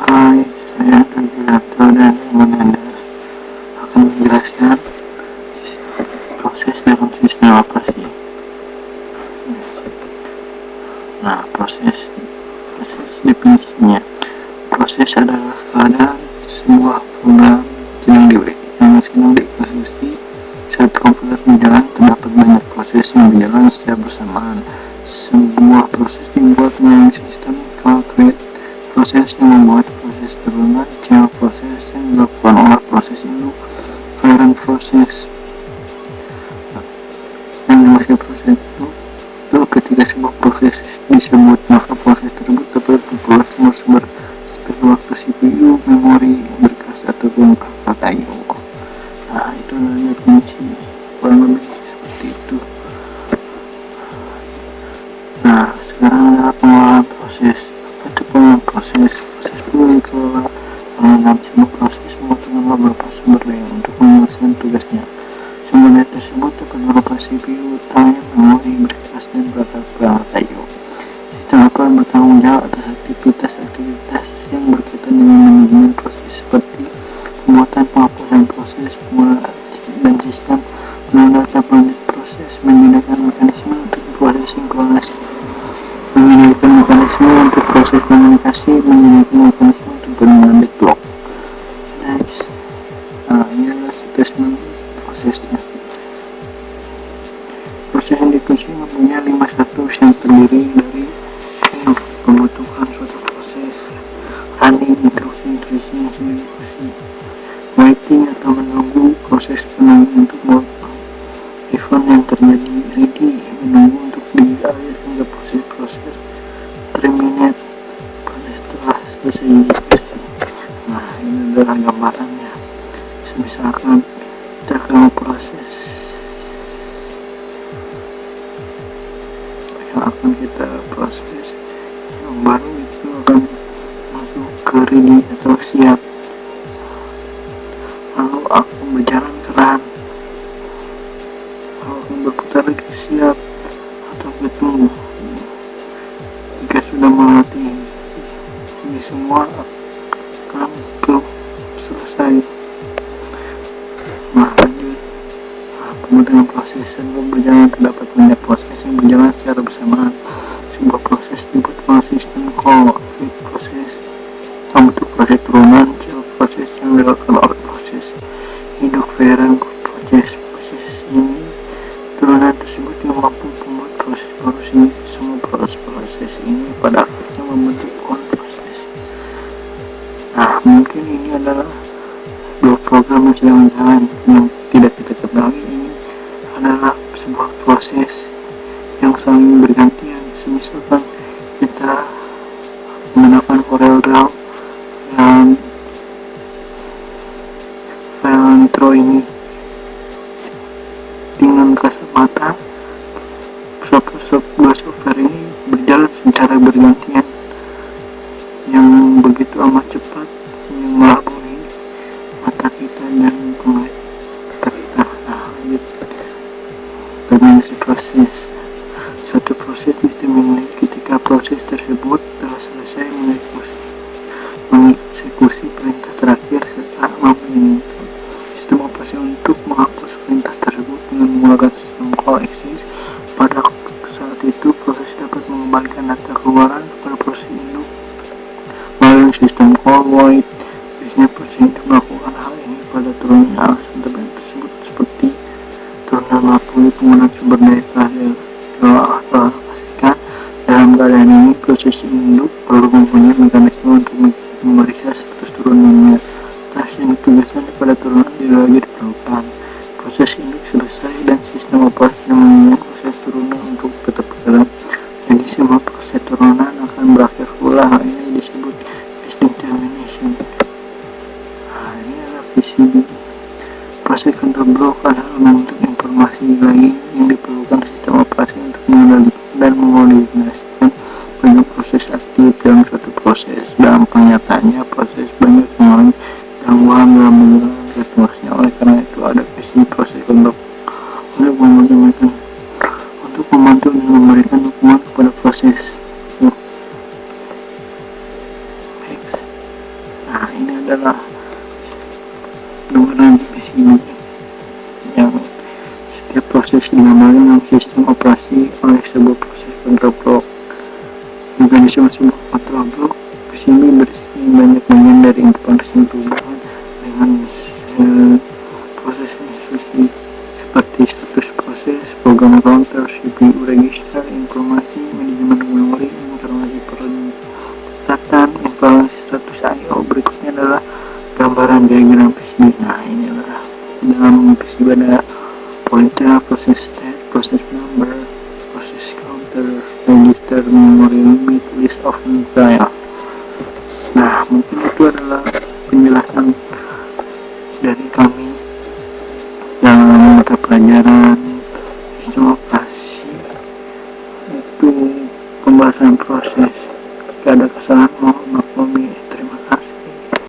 Hai, saya Nagilato dan ingin Anda akan menjelaskan proses dalam sistem operasi. Nah, proses definisinya. Proses adalah keadaan sebuah program yang sedang dieksekusi saat komputer berjalan. Terdapat banyak proses yang berjalan secara bersamaan. Sebuah proses dibuat melalui sistem concrete, proses yang membuat proses turunan, child proses yang dilakukan oleh proses induk, parent proses yang dimaksud proses itu ketika sebuah proses disebut, maka proses tersebut dapat memperoleh sumber seperti waktu CPU, memori, berkas, ataupun perangkat I/O. Nah, itu adalah definisi kurang lebih seperti itu. Nah, sekarang adalah pengelolaan proses. Apa itu pengelolaan proses? Proses perlu dikelola. Dalam sebuah proses membutuhkan beberapa sumber daya untuk menyelesaikan tugasnya. Sumber daya tersebut dapat berupa CPU, time, memori, berkas, dan perangkat I/O. Sistem akan bertanggung jawab atas aktivitas yang berkaitan dengan manajemen proses seperti pembuatan, penghapusan proses, dan sistem penanda lanjut proses, menyediakan mekanisme untuk proses sinkronasi, menyediakan mekanisme untuk proses komunikasi, menyediakan mekanisme untuk penanganan backlog. Next, ini adalah statement prosesnya. Proses yang dikunci mempunyai 5 status yang terdiri dari pembentukan suatu proses, running, instruksi, eksekusi, waiting atau menunggu, proses penunggu untuk event yang terjadi, ready, menunggu untuk dialih hingga proses terminate, proses telah selesai. Nah, ini adalah gambarannya. Misalkan kita akan proses yang baru itu akan masuk ke ready atau siap, lalu akan berjalan ke run, lalu akan berputar ke siap atau ke tunggu. Jika sudah melewati ini semua akan ke selesai. Nah, lanjut. Kemudian proses yang berjalan, terdapat banyak proses yang berjalan secara bersamaan. Sebuah proses dibuat melalui sistem call proses untuk proses turunan, child proses yang dilakukan oleh proses induk, parent proses ini. Turunan tersebut yang mampu membuat proses baru sehingga semua proses ini pada akhirnya membentuk on proses. Nah, mungkin ini adalah dua program yang sedang berjalan yang tidak kita ketahui. Ini adalah sebuah proses yang saling bergantian. Misalkan kita menggunakan CorelDRAW dan file intro ini dengan kasat mata, dua software ini berjalan secara bergantian yang begitu amat cepat, yang melaburi mata kita dan penglihatan kita. Nah, definisi proses. Suatu proses dimulai ketika proses tersebut telah selesai mengeksekusi perintah terakhir serta menginginkan sistem operasi untuk menghapus perintah tersebut dengan menggunakan sistem call exit. Pada saat itu proses dapat mengembalikan data keluaran kepada proses induk melalui sistem call void. Biasanya proses induk melakukan hal ini pada turunan alasan terbaik tersebut, seperti turunan melalui penggunaan sumber daya terakhir. Dalam keadaan ini, proses induk perlu mempunyai mekanisme untuk memeriksa status turunannya. Tas yang ditugaskan pada turunan tidak lagi diperlukan. Proses induk selesai dan sistem operasi mempunyai proses turunan untuk tetap berjalan. Jadi semua proses turunan akan berakhir pula. Hal ini disebut casting termination. Nah, ini adalah PCB. Proses control block adalah membentuk informasi lain yang diperlukan sistem operasi untuk mengendalikan dan mengoordinasikan banyak proses aktif dalam suatu proses. Dalam kenyataannya, proses banyak mengalami gangguan dalam menjalankan tugasnya. Oleh karena itu, ada visi proses untuk membantu dan memberikan dukungan kepada proses. gambaran di sini yang setiap proses digambarkan dalam sistem operasi oleh sebuah proses kontrol blok. Mekanisme sebuah kontrol blok PCB berisi banyak bagian dari informasi perubahan dengan proses instruksi seperti status proses, program counter, CPU register, informasi manajemen memori, informasi perlengkapan, informasi status I/O. Berikutnya adalah gambaran diagram PCB. Nah, ini adalah dalam PCB ada pointer, proses state, proses number, proses counter, register, memory limit, list of file. Nah, mungkin itu adalah penjelasan dari kami dalam mata pelajaran sistem operasi, itu pembahasan proses. Jika ada kesalahan